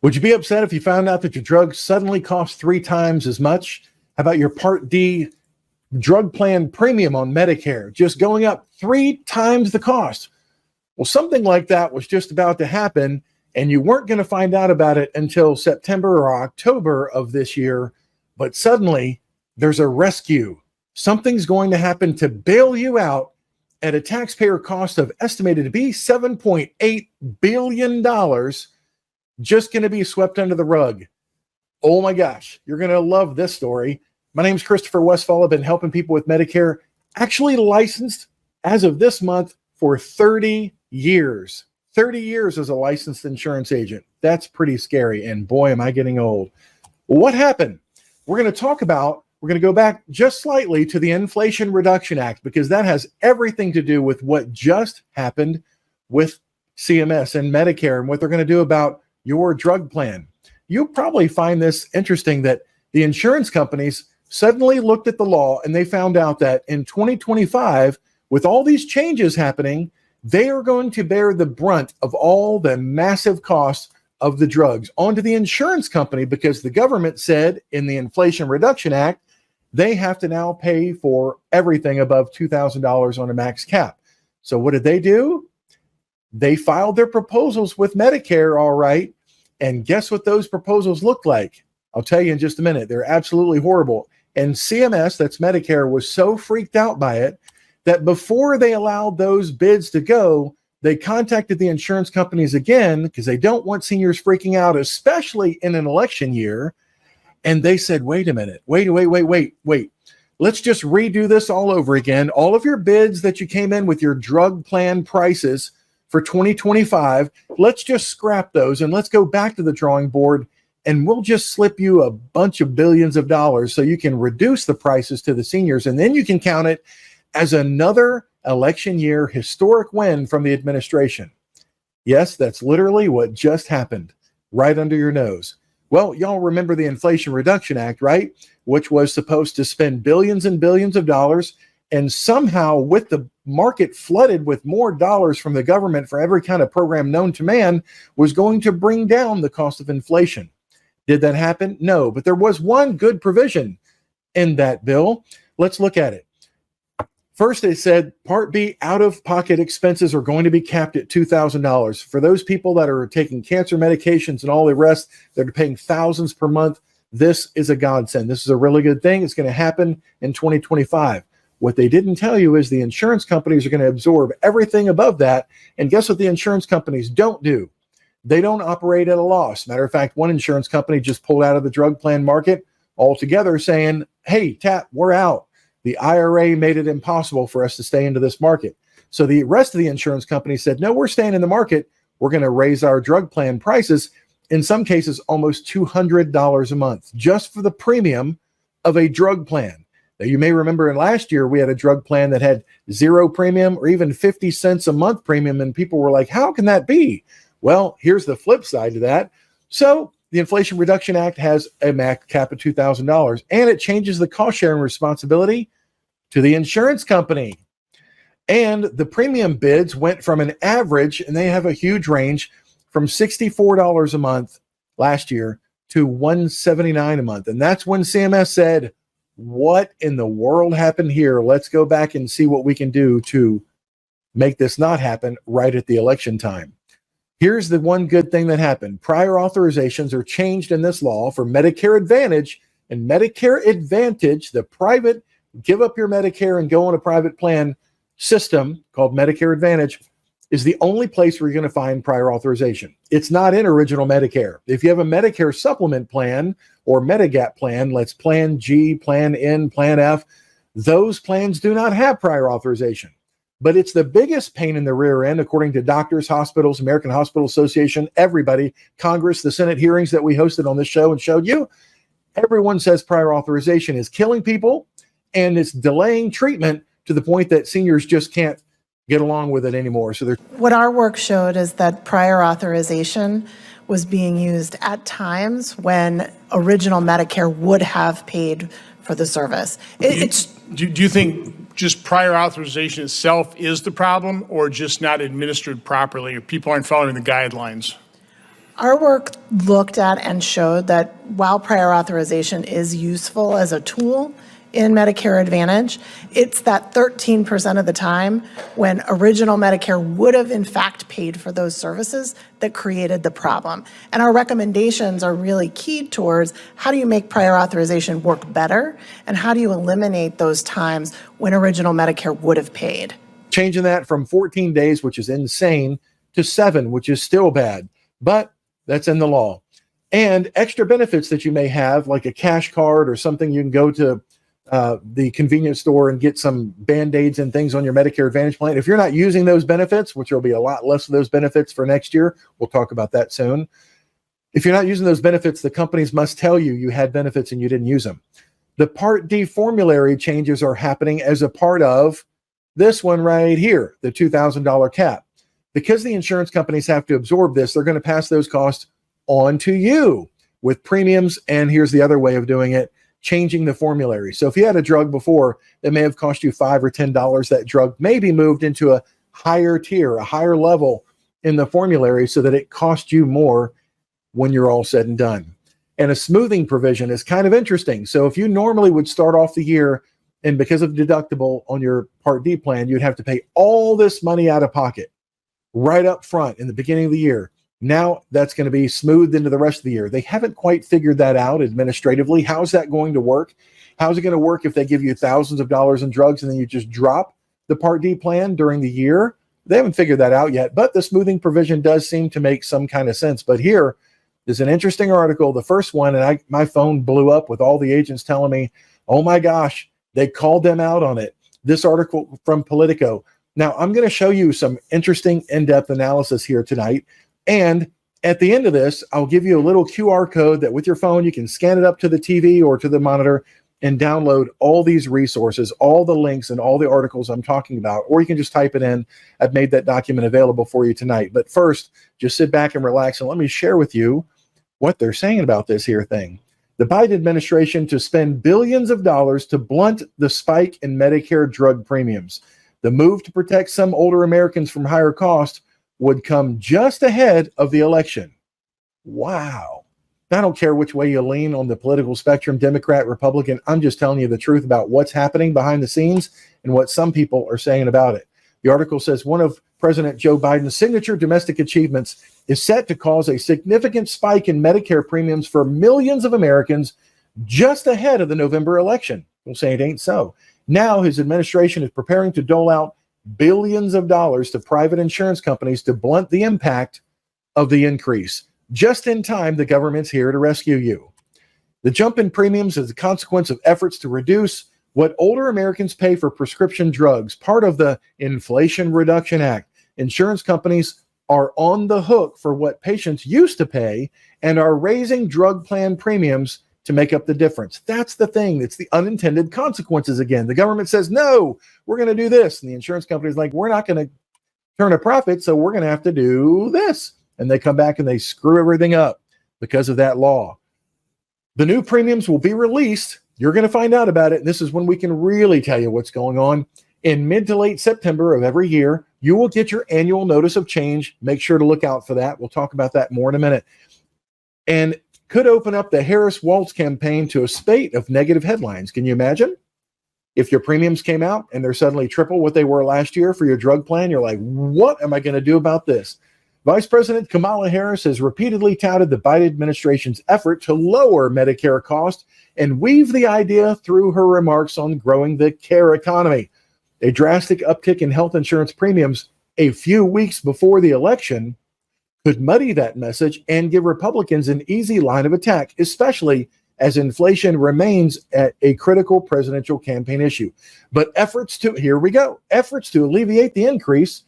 Would you be upset if you found out that your drugs suddenly cost 3 times as much? How about your Part D drug plan premium on Medicare just going up 3 times the cost? Well, something like that was just about to happen, and you weren't going to find out about it until September or October of this year. But suddenly, there's a rescue. Something's going to happen to bail you out at a taxpayer cost of estimated to be $7.8 billion, just going to be swept under the rug. Oh my gosh, you're going to love this story. My name is Christopher Westfall. I've been helping people with Medicare, actually licensed as of this month for 30 years. 30 years as a licensed insurance agent. That's pretty scary. And boy, am I getting old. What happened? We're going to go back just slightly to the Inflation Reduction Act, because that has everything to do with what just happened with CMS and Medicare and what they're going to do about your drug plan. You'll probably find this interesting that the insurance companies suddenly looked at the law and they found out that in 2025, with all these changes happening, they are going to bear the brunt of all the massive costs of the drugs onto the insurance company, because the government said in the Inflation Reduction Act, they have to now pay for everything above $2,000 on a max cap. So what did they do? They filed their proposals with Medicare, all right. And guess what those proposals look like? I'll tell you in just a minute. They're absolutely horrible. And CMS, that's Medicare, was so freaked out by it that before they allowed those bids to go, they contacted the insurance companies again, because they don't want seniors freaking out, especially in an election year. And they said, wait a minute, wait. Let's just redo this all over again. All of your bids that you came in with your drug plan prices for 2025, let's just scrap those and let's go back to the drawing board, and we'll just slip you a bunch of billions of dollars so you can reduce the prices to the seniors, and then you can count it as another election year historic win from the administration. Yes, that's literally what just happened right under your nose. Well, y'all remember the Inflation Reduction Act, right? Which was supposed to spend billions and billions of dollars, and somehow with the market flooded with more dollars from the government for every kind of program known to man, was going to bring down the cost of inflation. Did that happen? No, but there was one good provision in that bill. Let's look at it. First, they said Part B out-of-pocket expenses are going to be capped at $2,000. For those people that are taking cancer medications and all the rest, that are paying thousands per month, this is a godsend. This is a really good thing. It's going to happen in 2025. What they didn't tell you is the insurance companies are going to absorb everything above that. And guess what the insurance companies don't do? They don't operate at a loss. Matter of fact, one insurance company just pulled out of the drug plan market altogether, saying, hey, TAP, we're out. The IRA made it impossible for us to stay into this market. So the rest of the insurance companies said, no, we're staying in the market. We're going to raise our drug plan prices, in some cases almost $200 a month, just for the premium of a drug plan. Now, you may remember in last year, we had a drug plan that had 0 premium or even 50 cents a month premium. And people were like, how can that be? Well, here's the flip side to that. So the Inflation Reduction Act has a max cap of $2,000, and it changes the cost sharing responsibility to the insurance company. And the premium bids went from an average, and they have a huge range, from $64 a month last year to $179 a month. And that's when CMS said, what in the world happened here? Let's go back and see what we can do to make this not happen right at the election time. Here's the one good thing that happened. Prior authorizations are changed in this law for Medicare Advantage, and Medicare Advantage, the private give up your Medicare and go on a private plan system called Medicare Advantage, is the only place where you're going to find prior authorization. It's not in original Medicare. If you have a Medicare supplement plan or Medigap plan, let's Plan G, Plan N, Plan F, those plans do not have prior authorization. But it's the biggest pain in the rear end, according to doctors, hospitals, American Hospital Association, everybody, Congress, the Senate hearings that we hosted on this show and showed you. Everyone says prior authorization is killing people, and it's delaying treatment to the point that seniors just can't get along with it anymore. So what our work showed is that prior authorization was being used at times when original Medicare would have paid for the service. Do you think just prior authorization itself is the problem, or just not administered properly, or people aren't following the guidelines? Our work looked at and showed that while prior authorization is useful as a tool in Medicare Advantage, it's that 13% of the time when original Medicare would have in fact paid for those services that created the problem. And our recommendations are really keyed towards how do you make prior authorization work better, and how do you eliminate those times when original Medicare would have paid. Changing that from 14 days, which is insane, to 7, which is still bad, but that's in the law. And extra benefits that you may have, like a cash card or something, you can go to the convenience store and get some Band-Aids and things on your Medicare Advantage plan. If you're not using those benefits, which there'll be a lot less of those benefits for next year, we'll talk about that soon. If you're not using those benefits, the companies must tell you you had benefits and you didn't use them. The Part D formulary changes are happening as a part of this one right here, the $2,000 cap. Because the insurance companies have to absorb this, they're going to pass those costs on to you with premiums. And here's the other way of doing it: changing the formulary. So if you had a drug before that may have cost you $5 or $10, that drug may be moved into a higher tier, a higher level in the formulary so that it costs you more when you're all said and done. And a smoothing provision is kind of interesting. So if you normally would start off the year and because of deductible on your Part D plan, you'd have to pay all this money out of pocket right up front in the beginning of the year. Now that's going to be smoothed into the rest of the year. They haven't quite figured that out administratively. How's that going to work? How's it going to work if they give you thousands of dollars in drugs and then you just drop the Part D plan during the year? They haven't figured that out yet, but the smoothing provision does seem to make some kind of sense. But here is an interesting article, the first one, and my phone blew up with all the agents telling me, oh my gosh, they called them out on it. This article from Politico. Now, I'm going to show you some interesting in-depth analysis here tonight. And at the end of this, I'll give you a little QR code that with your phone, you can scan it up to the TV or to the monitor and download all these resources, all the links and all the articles I'm talking about, or you can just type it in. I've made that document available for you tonight. But first, just sit back and relax and let me share with you what they're saying about this here thing. The Biden administration to spend billions of dollars to blunt the spike in Medicare drug premiums. The move to protect some older Americans from higher costs would come just ahead of the election. Wow. I don't care which way you lean on the political spectrum, Democrat, Republican. I'm just telling you the truth about what's happening behind the scenes and what some people are saying about it. The article says one of President Joe Biden's signature domestic achievements is set to cause a significant spike in Medicare premiums for millions of Americans just ahead of the November election. We'll say it ain't so. Now his administration is preparing to dole out billions of dollars to private insurance companies to blunt the impact of the increase. Just in time, the government's here to rescue you. The jump in premiums is a consequence of efforts to reduce what older Americans pay for prescription drugs, part of the Inflation Reduction Act. Insurance companies are on the hook for what patients used to pay and are raising drug plan premiums to make up the difference. That's the thing. It's the unintended consequences again. The government says, no, we're going to do this. And the insurance company is like, we're not going to turn a profit, so we're going to have to do this. And they come back and they screw everything up because of that law. The new premiums will be released. You're going to find out about it. And this is when we can really tell you what's going on. In mid to late September of every year, you will get your annual notice of change. Make sure to look out for that. We'll talk about that more in a minute. And could open up the Harris-Walz campaign to a spate of negative headlines. Can you imagine? If your premiums came out and they're suddenly triple what they were last year for your drug plan, you're like, what am I going to do about this? Vice President Kamala Harris has repeatedly touted the Biden administration's effort to lower Medicare costs and weave the idea through her remarks on growing the care economy. A drastic uptick in health insurance premiums a few weeks before the election could muddy that message and give Republicans an easy line of attack, especially as inflation remains at a critical presidential campaign issue. But efforts to alleviate the increase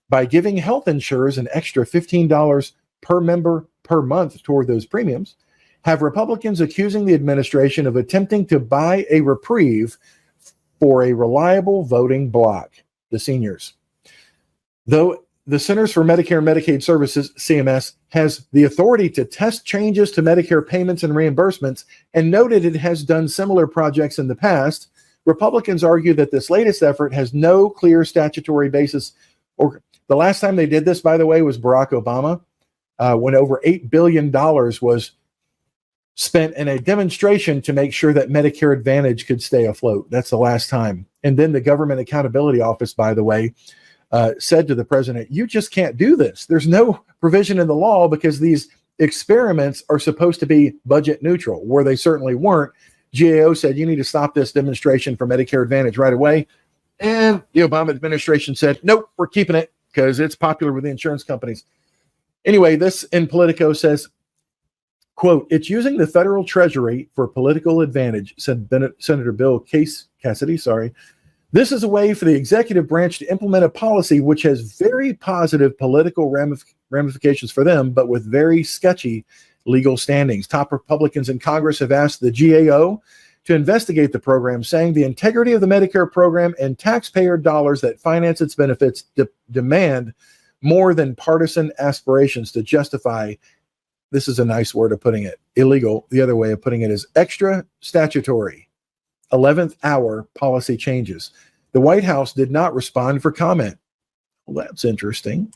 by giving health insurers an extra $15 per member per month toward those premiums have Republicans accusing the administration of attempting to buy a reprieve for a reliable voting bloc, the seniors. Though the Centers for Medicare and Medicaid Services, CMS, has the authority to test changes to Medicare payments and reimbursements and noted it has done similar projects in the past, Republicans argue that this latest effort has no clear statutory basis. Or the last time they did this, by the way, was Barack Obama. when over $8 billion was spent in a demonstration to make sure that Medicare Advantage could stay afloat. That's the last time. And then the Government Accountability Office, by the way, said to the president, you just can't do this. There's no provision in the law because these experiments are supposed to be budget neutral, where they certainly weren't. GAO said, you need to stop this demonstration for Medicare Advantage right away. And the Obama administration said, nope, we're keeping it because it's popular with the insurance companies. Anyway, this in Politico says, quote, it's using the federal treasury for political advantage, said Senator Bill Cassidy, sorry. This is a way for the executive branch to implement a policy which has very positive political ramifications for them, but with very sketchy legal standings. Top Republicans in Congress have asked the GAO to investigate the program, saying the integrity of the Medicare program and taxpayer dollars that finance its benefits demand more than partisan aspirations to justify, this is a nice word of putting it, illegal. The other way of putting it is extra statutory 11th hour policy changes. The White House did not respond for comment. Well, that's interesting.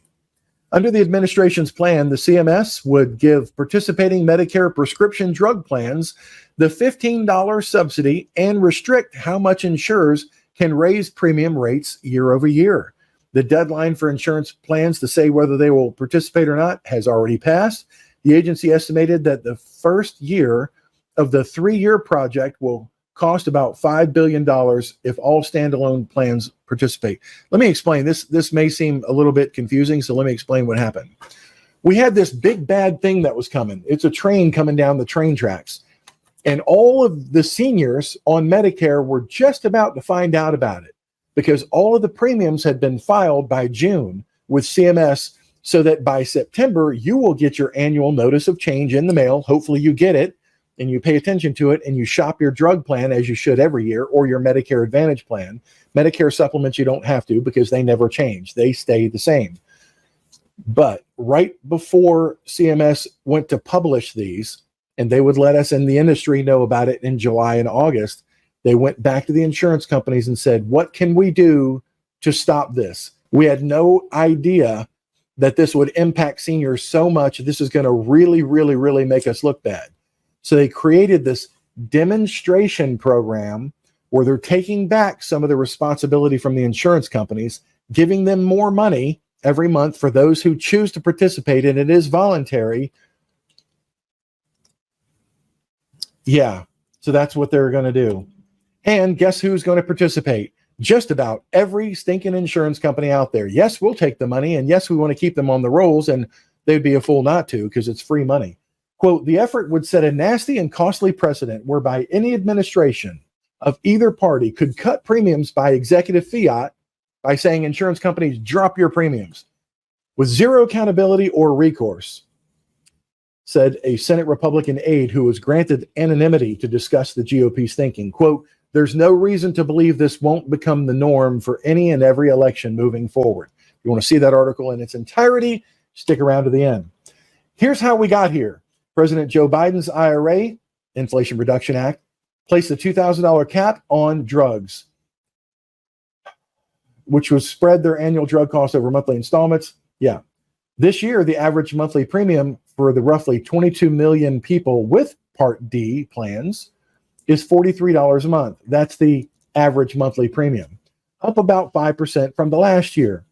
Under the administration's plan, the CMS would give participating Medicare prescription drug plans the $15 subsidy and restrict how much insurers can raise premium rates year over year. The deadline for insurance plans to say whether they will participate or not has already passed. The agency estimated that the first year of the 3-year project will cost about $5 billion if all standalone plans participate. Let me explain. This may seem a little bit confusing, so let me explain what happened. We had this big bad thing that was coming. It's a train coming down the train tracks. And all of the seniors on Medicare were just about to find out about it because all of the premiums had been filed by June with CMS so that by September, you will get your annual notice of change in the mail. Hopefully you get it and you pay attention to it and you shop your drug plan as you should every year or your Medicare Advantage plan. Medicare supplements, you don't have to because they never change. They stay the same. But right before CMS went to publish these, and they would let us in the industry know about it in July and August, they went back to the insurance companies and said, what can we do to stop this? We had no idea that this would impact seniors so much. This is going to really, really, really make us look bad. So they created this demonstration program where they're taking back some of the responsibility from the insurance companies, giving them more money every month for those who choose to participate, and it is voluntary. Yeah, so that's what they're going to do. And guess who's going to participate? Just about every stinking insurance company out there. Yes, we'll take the money, and yes, we want to keep them on the rolls, and they'd be a fool not to because it's free money. Quote, the effort would set a nasty and costly precedent whereby any administration of either party could cut premiums by executive fiat by saying insurance companies drop your premiums with zero accountability or recourse, said a Senate Republican aide who was granted anonymity to discuss the GOP's thinking. Quote, there's no reason to believe this won't become the norm for any and every election moving forward. If you want to see that article in its entirety, stick around to the end. Here's how we got here. President Joe Biden's IRA, Inflation Reduction Act, placed a $2,000 cap on drugs, which would spread their annual drug costs over monthly installments. Yeah. This year, the average monthly premium for the roughly 22 million people with Part D plans is $43 a month. That's the average monthly premium, up about 5% from the last year.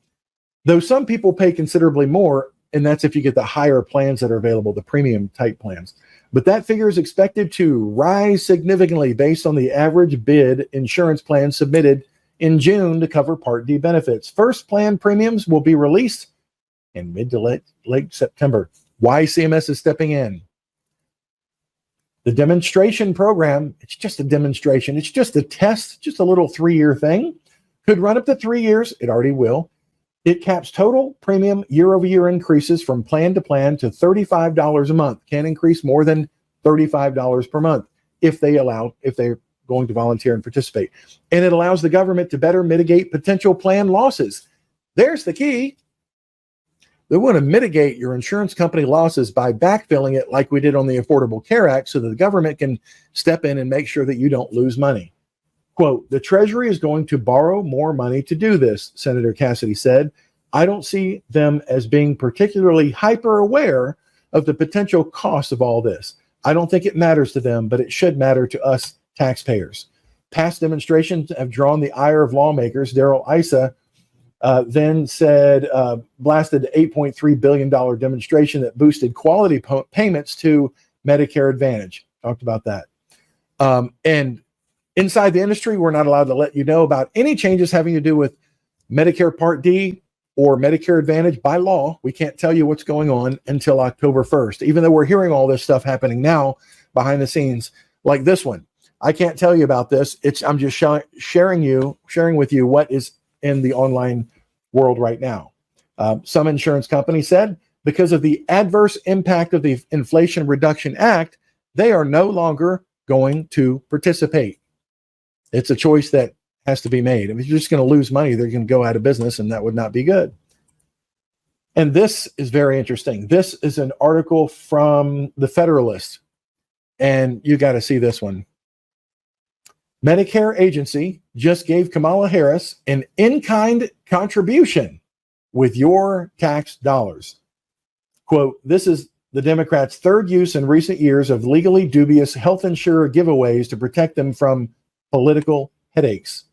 Though some people pay considerably more, and that's if you get the higher plans that are available, the premium type plans. But that figure is expected to rise significantly based on the average bid insurance plan submitted in June to cover Part D benefits. First plan premiums will be released in mid to late September. Why CMS is stepping in? The demonstration program, it's just a demonstration. It's just a test, just a little 3-year thing. Could run up to 3 years. It already will. It caps total premium year-over-year increases from plan to plan to $35 a month. Can't increase more than $35 per month if they're going to volunteer and participate. And it allows the government to better mitigate potential plan losses. There's the key. They want to mitigate your insurance company losses by backfilling it like we did on the Affordable Care Act so that the government can step in and make sure that you don't lose money. Quote, the Treasury is going to borrow more money to do this, Senator Cassidy said. I don't see them as being particularly hyper aware of the potential cost of all this. I don't think it matters to them, but it should matter to us taxpayers. Past demonstrations have drawn the ire of lawmakers. 𝗲𝗏𝗍 then said, blasted the $8.3 billion demonstration that boosted quality payments to Medicare Advantage. Talked about that. And inside the industry, we're not allowed to let you know about any changes having to do with Medicare Part D or Medicare Advantage by law. We can't tell you what's going on until October 1st, even though we're hearing all this stuff happening now behind the scenes, like this one. I can't tell you about this. I'm just sharing with you what is in the online world right now. Some insurance companies said because of the adverse impact of the Inflation Reduction Act, they are no longer going to participate. It's a choice that has to be made. If you're just going to lose money, they're going to go out of business, and that would not be good. And this is very interesting. This is an article from the Federalist, and you got to see this one. Medicare agency just gave Kamala Harris an in-kind contribution with your tax dollars. Quote, this is the Democrats' third use in recent years of legally dubious health insurer giveaways to protect them from political headaches.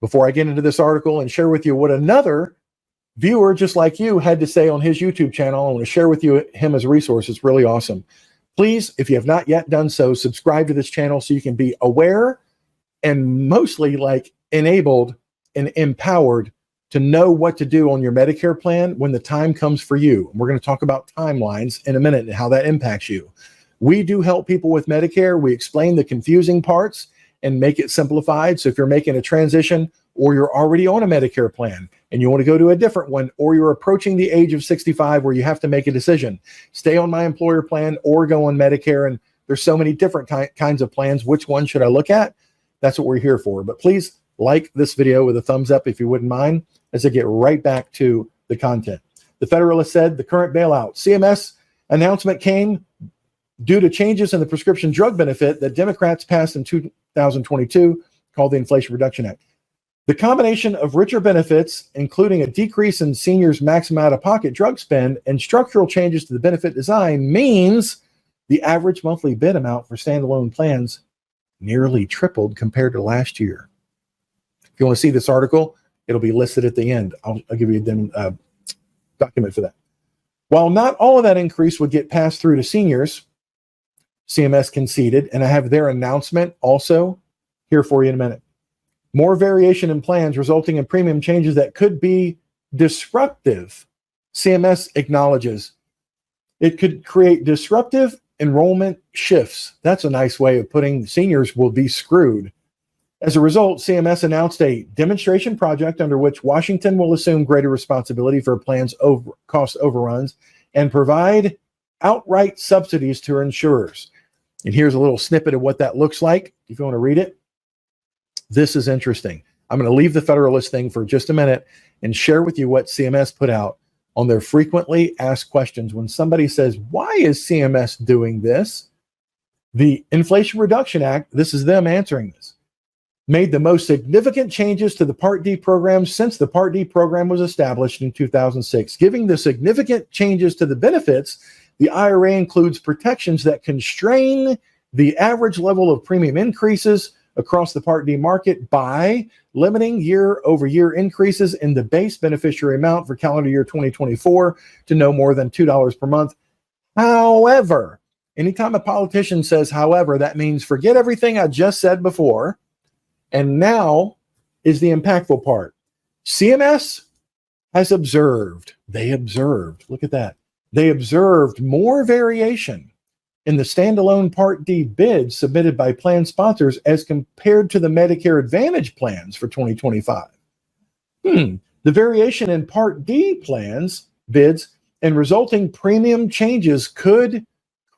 Before I get into this article and share with you what another viewer just like you had to say on his YouTube channel, I want to share with you him as a resource. It's really awesome. Please, if you have not yet done so, subscribe to this channel so you can be aware and mostly like enabled and empowered to know what to do on your Medicare plan when the time comes for you. We're going to talk about timelines in a minute and how that impacts you. We do help people with Medicare. We explain the confusing parts and make it simplified. So if you're making a transition or you're already on a Medicare plan and you want to go to a different one, or you're approaching the age of 65 where you have to make a decision, stay on my employer plan or go on Medicare. And there's so many different kinds of plans. Which one should I look at? That's what we're here for. But please like this video with a thumbs up if you wouldn't mind, as I get right back to the content. The Federalist said the current bailout. CMS announcement came due to changes in the prescription drug benefit that Democrats passed in 2022 called the Inflation Reduction Act. The combination of richer benefits, including a decrease in seniors' maximum out-of-pocket drug spend and structural changes to the benefit design, means the average monthly bid amount for standalone plans nearly tripled compared to last year. If you want to see this article, it'll be listed at the end. I'll give you a document for that. While not all of that increase would get passed through to seniors, CMS conceded, and I have their announcement also here for you in a minute. More variation in plans resulting in premium changes that could be disruptive. CMS acknowledges it could create disruptive enrollment shifts. That's a nice way of putting seniors will be screwed. As a result, CMS announced a demonstration project under which Washington will assume greater responsibility for plans' cost overruns and provide outright subsidies to insurers. And here's a little snippet of what that looks like. If you want to read it, this is interesting. I'm going to leave the Federalist thing for just a minute and share with you what CMS put out on their frequently asked questions. When somebody says, why is CMS doing this? The Inflation Reduction Act, this is them answering this, made the most significant changes to the Part D program since the Part D program was established in 2006. Giving the significant changes to the benefits, the IRA includes protections that constrain the average level of premium increases across the Part D market by limiting year-over-year increases in the base beneficiary amount for calendar year 2024 to no more than $2 per month. However, anytime a politician says however, that means forget everything I just said before. And now is the impactful part. CMS has observed, look at that. They observed more variation in the standalone Part D bids submitted by plan sponsors as compared to the Medicare Advantage plans for 2025. The variation in Part D plans bids and resulting premium changes could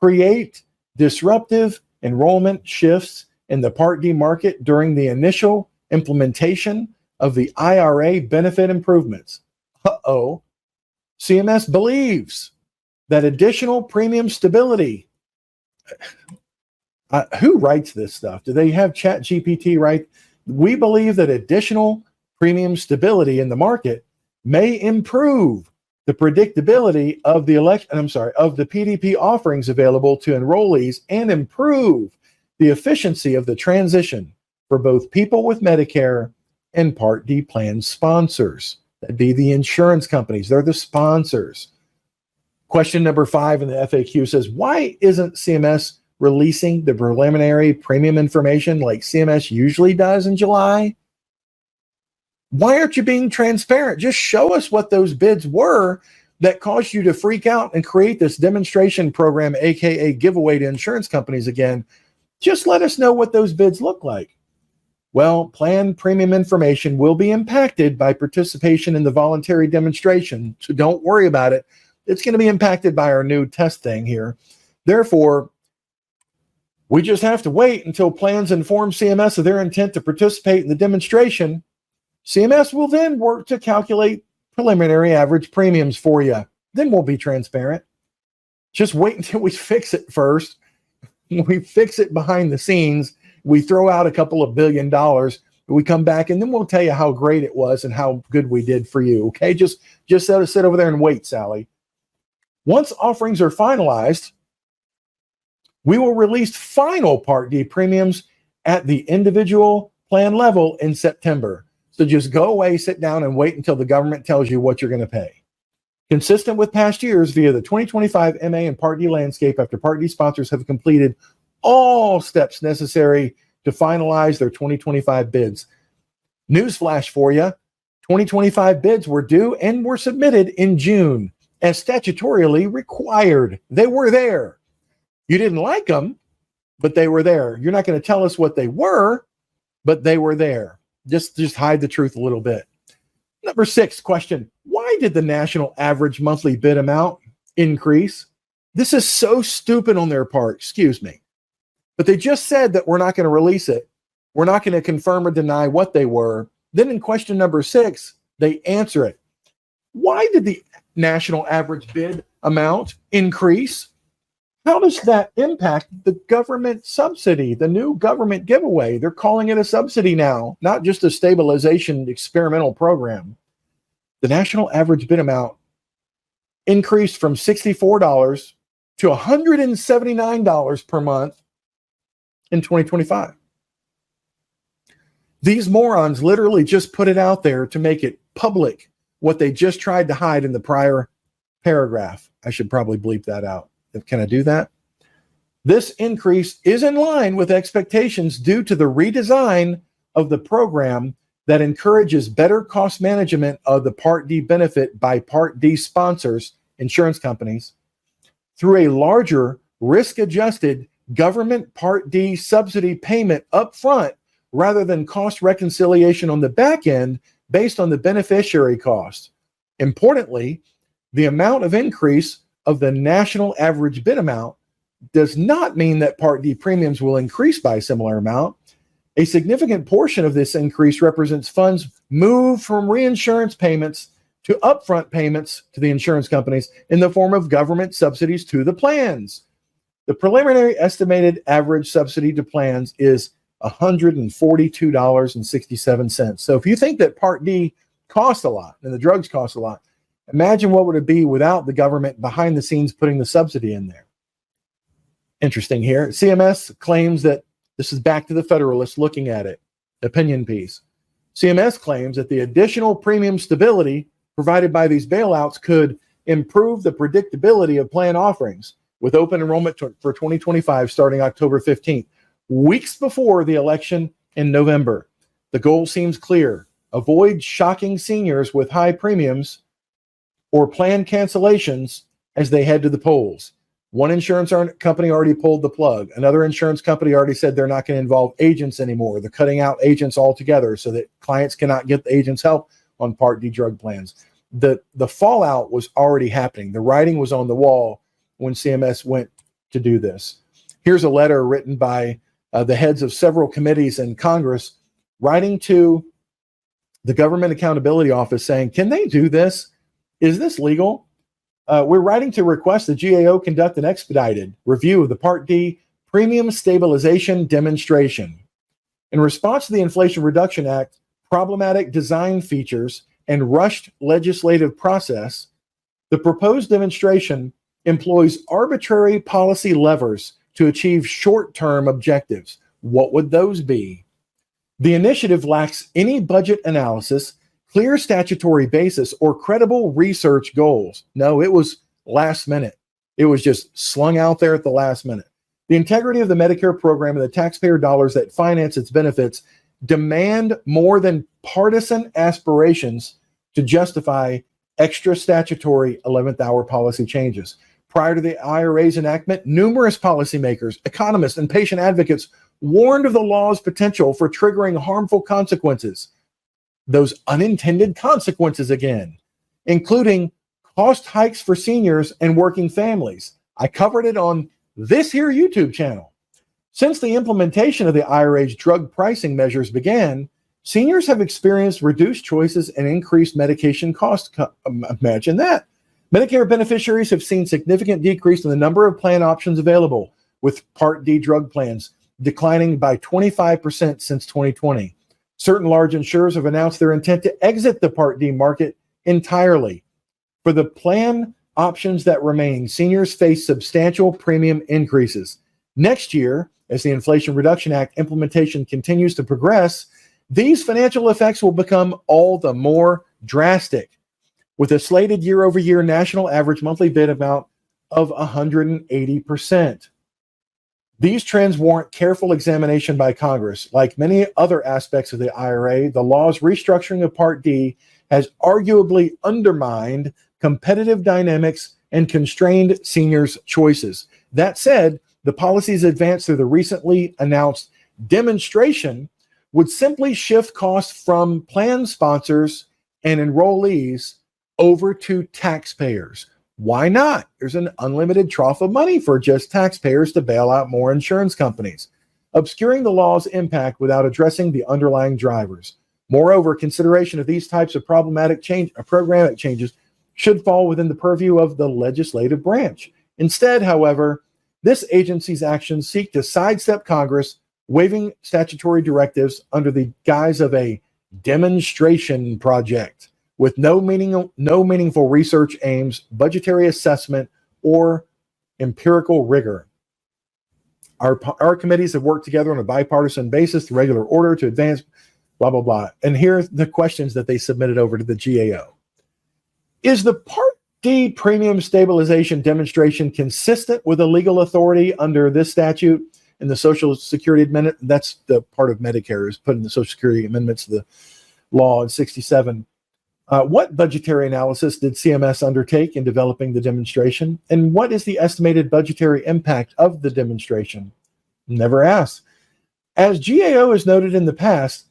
create disruptive enrollment shifts in the Part D market during the initial implementation of the IRA benefit improvements. CMS believes that additional premium stability. Who writes this stuff? Do they have ChatGPT write? We believe that additional premium stability in the market may improve the predictability of the of the PDP offerings available to enrollees and improve the efficiency of the transition for both people with Medicare and Part D plan sponsors. That'd be the insurance companies. They're the sponsors. Question number 5 in the FAQ says, why isn't CMS releasing the preliminary premium information like CMS usually does in July? Why aren't you being transparent? Just show us what those bids were that caused you to freak out and create this demonstration program, aka giveaway to insurance companies again. Just let us know what those bids look like. Well, plan premium information will be impacted by participation in the voluntary demonstration, so don't worry about it. It's going to be impacted by our new test thing here. Therefore, we just have to wait until plans inform CMS of their intent to participate in the demonstration. CMS will then work to calculate preliminary average premiums for you. Then we'll be transparent. Just wait until we fix it first. We fix it behind the scenes. We throw out a couple of $1 billion. We come back and then we'll tell you how great it was and how good we did for you. Okay, just sit over there and wait, Sally. Once offerings are finalized, we will release final Part D premiums at the individual plan level in September. So just go away, sit down, and wait until the government tells you what you're going to pay. Consistent with past years, via the 2025 MA and Part D landscape, after Part D sponsors have completed all steps necessary to finalize their 2025 bids. Newsflash for you, 2025 bids were due and were submitted in June as statutorily required. They were there. You didn't like them, but they were there. You're not going to tell us what they were, but they were there. Just hide the truth a little bit. Number 6 question, why did the national average monthly bid amount increase? This is so stupid on their part, excuse me. But they just said that we're not going to release it. We're not going to confirm or deny what they were. Then in question number 6, they answer it. Why did the national average bid amount increase? How does that impact the government subsidy, the new government giveaway? They're calling it a subsidy now, not just a stabilization experimental program. The national average bid amount increased from $64 to $179 per month in 2025. These morons literally just put it out there to make it public, what they just tried to hide in the prior paragraph. I should probably bleep that out. Can I do that? This increase is in line with expectations due to the redesign of the program that encourages better cost management of the Part D benefit by Part D sponsors, insurance companies, through a larger risk-adjusted government Part D subsidy payment up front rather than cost reconciliation on the back end based on the beneficiary cost. Importantly, the amount of increase of the national average bid amount does not mean that Part D premiums will increase by a similar amount. A significant portion of this increase represents funds moved from reinsurance payments to upfront payments to the insurance companies in the form of government subsidies to the plans. The preliminary estimated average subsidy to plans is $142.67. So if you think that Part D costs a lot and the drugs cost a lot, imagine what would it be without the government behind the scenes putting the subsidy in there. Interesting here. CMS claims that this is back to the Federalists looking at it. Opinion piece. CMS claims that the additional premium stability provided by these bailouts could improve the predictability of plan offerings with open enrollment for 2025 starting October 15th, weeks before the election in November. The goal seems clear. Avoid shocking seniors with high premiums or plan cancellations as they head to the polls. One insurance company already pulled the plug. Another insurance company already said they're not going to involve agents anymore. They're cutting out agents altogether so that clients cannot get the agents' help on Part D drug plans. The fallout was already happening. The writing was on the wall when CMS went to do this. Here's a letter written by the heads of several committees in Congress writing to the Government Accountability Office saying, can they do this? Is this legal? We're writing to request the GAO conduct an expedited review of the Part D premium stabilization demonstration. In response to the Inflation Reduction Act, problematic design features, and rushed legislative process, The proposed demonstration employs arbitrary policy levers to achieve short-term objectives. What would those be? The initiative lacks any budget analysis, clear statutory basis, or credible research goals. No, it was last minute. It was just slung out there at the last minute. The integrity of the Medicare program and the taxpayer dollars that finance its benefits demand more than partisan aspirations to justify extra statutory 11th hour policy changes. Prior to the IRA's enactment, numerous policymakers, economists, and patient advocates warned of the law's potential for triggering harmful consequences. Those unintended consequences again, including cost hikes for seniors and working families. I covered it on this here YouTube channel. Since the implementation of the IRA's drug pricing measures began, seniors have experienced reduced choices and increased medication costs. Imagine that. Medicare beneficiaries have seen significant decrease in the number of plan options available, with Part D drug plans declining by 25% since 2020. Certain large insurers have announced their intent to exit the Part D market entirely. For the plan options that remain, seniors face substantial premium increases. Next year, as the Inflation Reduction Act implementation continues to progress, these financial effects will become all the more drastic, with a slated year-over-year national average monthly bid amount of 180%. These trends warrant careful examination by Congress. Like many other aspects of the IRA, the law's restructuring of Part D has arguably undermined competitive dynamics and constrained seniors' choices. That said, the policies advanced through the recently announced demonstration would simply shift costs from plan sponsors and enrollees over to taxpayers. Why not? There's an unlimited trough of money for just taxpayers to bail out more insurance companies, obscuring the law's impact without addressing the underlying drivers. Moreover, consideration of these types of programmatic changes should fall within the purview of the legislative branch. Instead, however, this agency's actions seek to sidestep Congress, waiving statutory directives under the guise of a demonstration project with no meaningful research aims, budgetary assessment, or empirical rigor. Our committees have worked together on a bipartisan basis, regular order to advance, blah, blah, blah. And here are the questions that they submitted over to the GAO. Is the Part D premium stabilization demonstration consistent with the legal authority under this statute and the Social Security Amendment? That's the part of Medicare is putting the Social Security amendments to the law in 67. What budgetary analysis did CMS undertake in developing the demonstration? And what is the estimated budgetary impact of the demonstration? Never asked. As GAO has noted in the past,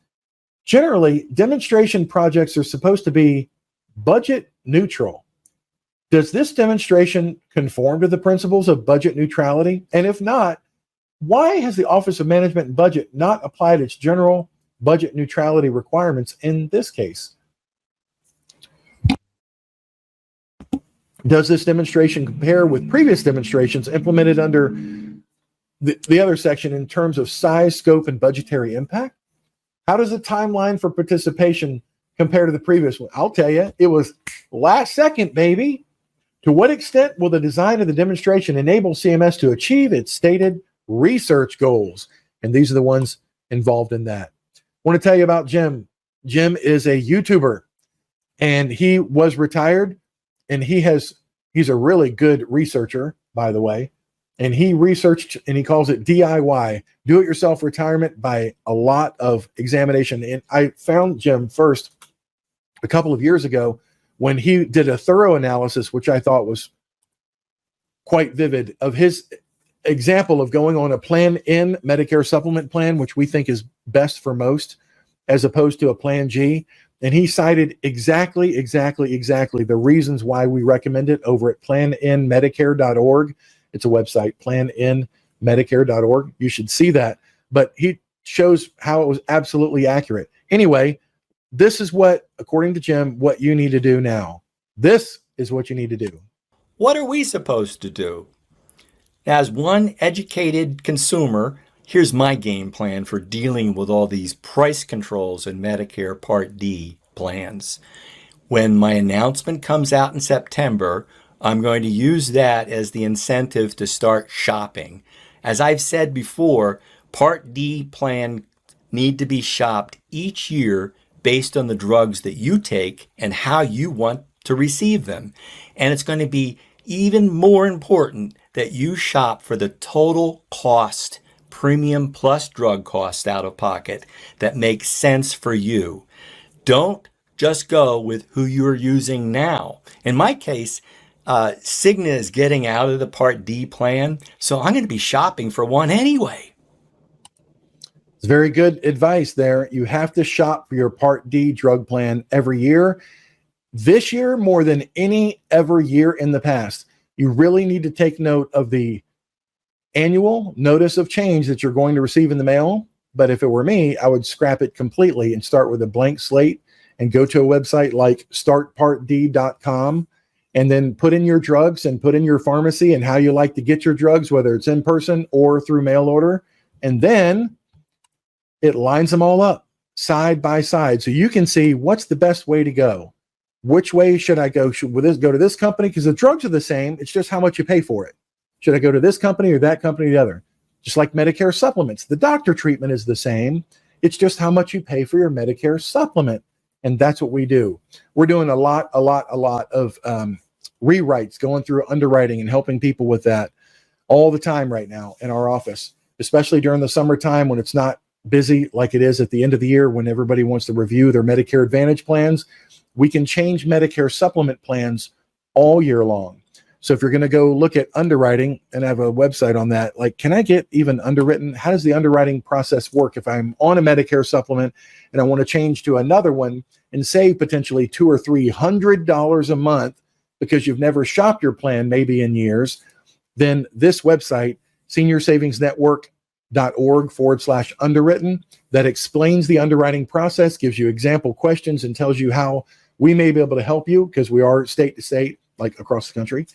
generally, demonstration projects are supposed to be budget neutral. Does this demonstration conform to the principles of budget neutrality? And if not, why has the Office of Management and Budget not applied its general budget neutrality requirements in this case? Does this demonstration compare with previous demonstrations implemented under the other section in terms of size, scope, and budgetary impact? How does the timeline for participation compare to the previous one? I'll tell you, it was last second, baby. To what extent will the design of the demonstration enable CMS to achieve its stated research goals? And these are the ones involved in that. I want to tell you about Jim. Jim is a YouTuber, and he was retired, and he's a really good researcher, by the way. And he researched, and he calls it DIY, do-it-yourself retirement by a lot of examination. And I found Jim first a couple of years ago when he did a thorough analysis, which I thought was quite vivid, of his example of going on a Plan N Medicare supplement plan, which we think is best for most, as opposed to a Plan G. And he cited exactly the reasons why we recommend it over at plannmedicare.org. It's a website, plannmedicare.org. You should see that. But he shows how it was absolutely accurate. Anyway, this is what, according to Jim, what you need to do now. This is what you need to do. What are we supposed to do? As one educated consumer, here's my game plan for dealing with all these price controls in Medicare Part D plans. when my announcement comes out in September, I'm going to use that as the incentive to start shopping. As I've said before, Part D plan need to be shopped each year based on the drugs that you take and how you want to receive them. And it's going to be even more important that you shop for the total cost, premium plus drug cost out of pocket, that makes sense for you. Don't just go with who you're using now. In my case, Cigna is getting out of the Part D plan, so I'm going to be shopping for one anyway. It's very good advice there. You have to shop for your Part D drug plan every year. This year, more than any ever year in the past, you really need to take note of the annual notice of change that you're going to receive in the mail. But if it were me, I would scrap it completely and start with a blank slate and go to a website like startpartd.com and then put in your drugs and put in your pharmacy and how you like to get your drugs, whether it's in person or through mail order. And then it lines them all up side by side. So you can see what's the best way to go. Which way should I go? Should this go to this company? Because the drugs are the same. It's just how much you pay for it. Should I go to this company or that company or the other? Just like Medicare supplements. The doctor treatment is the same. It's just how much you pay for your Medicare supplement. And that's what we do. We're doing a lot of rewrites, going through underwriting and helping people with that all the time right now in our office, especially during the summertime when it's not busy like it is at the end of the year when everybody wants to review their Medicare Advantage plans. We can change Medicare supplement plans all year long. So if you're going to go look at underwriting and have a website on that, like, can I get even underwritten? How does the underwriting process work if I'm on a Medicare supplement and I want to change to another one and save potentially $200 or $300 a month because you've never shopped your plan maybe in years? Then this website, seniorsavings.network.org/underwritten, that explains the underwriting process, gives you example questions, and tells you how we may be able to help you because we are state to state, like across the country.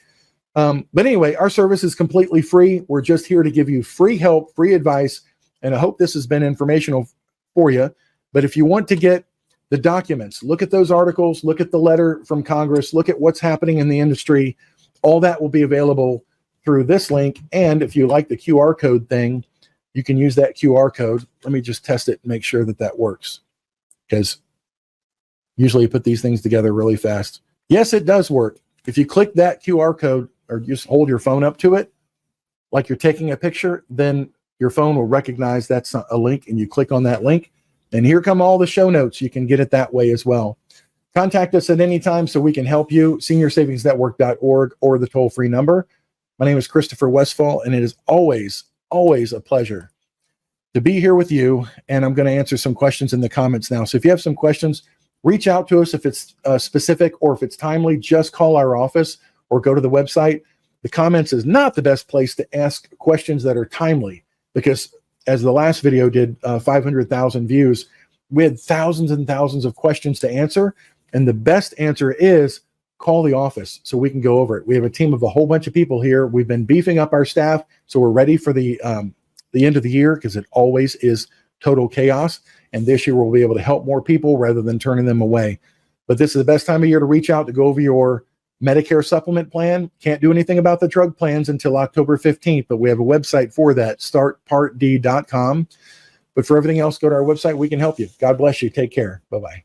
But anyway, our service is completely free. We're just here to give you free help, free advice, and I hope this has been informational for you. But if you want to get the documents, look at those articles, look at the letter from Congress, look at what's happening in the industry, all that will be available through this link. And if you like the QR code thing, you can use that QR code. Let me just test it and make sure that that works, because usually you put these things together really fast. Yes, it does work. If you click that QR code or just hold your phone up to it, like you're taking a picture, then your phone will recognize that's a link and you click on that link. And here come all the show notes. You can get it that way as well. Contact us at any time so we can help you, seniorsavings.network.org or the toll-free number. My name is Christopher Westphal, and it is always a pleasure to be here with you. And I'm going to answer some questions in the comments now. So if you have some questions, reach out to us. If it's specific or if it's timely, just call our office or go to the website. The comments is not the best place to ask questions that are timely, because as the last video did 500,000 views, we had thousands and thousands of questions to answer. And the best answer is call the office so we can go over it. We have a team of a whole bunch of people here. We've been beefing up our staff, so we're ready for the end of the year, because it always is total chaos. And this year we'll be able to help more people rather than turning them away. But this is the best time of year to reach out to go over your Medicare supplement plan. Can't do anything about the drug plans until October 15th, but we have a website for that, startpartd.com. But for everything else, go to our website. We can help you. God bless you. Take care. Bye-bye.